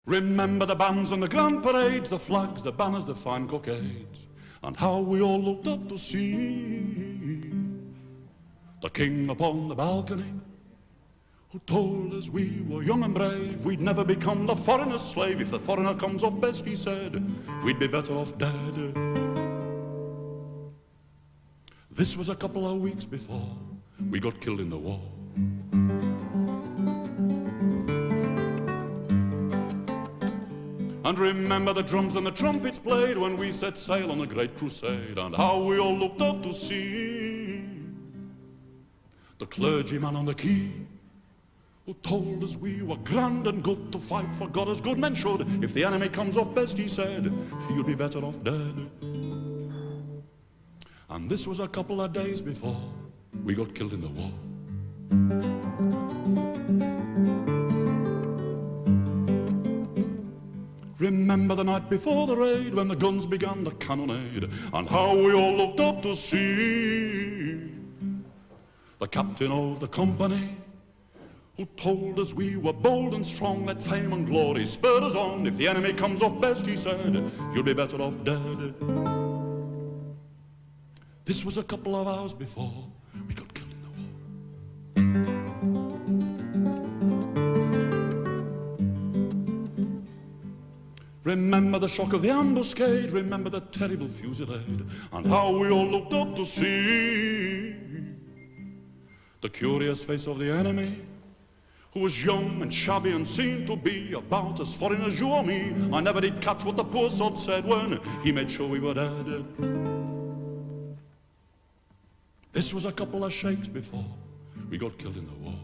Remember the bands and the grand parades, the flags, the banners, the fine cockades, and how we all looked up to see the king upon the balcony, who told us we were young and brave, we'd never become the foreigner's slave. If the foreigner comes off best, he said, we'd be better off dead. This was a couple of weeks before we got killed in the war. And remember the drums and the trumpets played when we set sail on the great crusade, and how we all looked up to see the clergyman on the quay, who told us we were grand and good to fight for God as good men should. If the enemy comes off best, he said, you'll be better off dead. And this was a couple of days before we got killed in the war. Remember the night before the raid, when the guns began the cannonade, and how we all looked up to see the captain of the company, who told us we were bold and strong, that fame and glory spurred us on. If the enemy comes off best, he said, you'll be better off dead. This was a couple of hours before we got killed in the war. Remember the shock of the ambuscade, remember the terrible fusillade, and how we all looked up to see the curious face of the enemy, who was young and shabby and seemed to be about as foreign as you or me. I never did catch what the poor sod said when he made sure we were dead. This was a couple of shakes before we got killed in the war.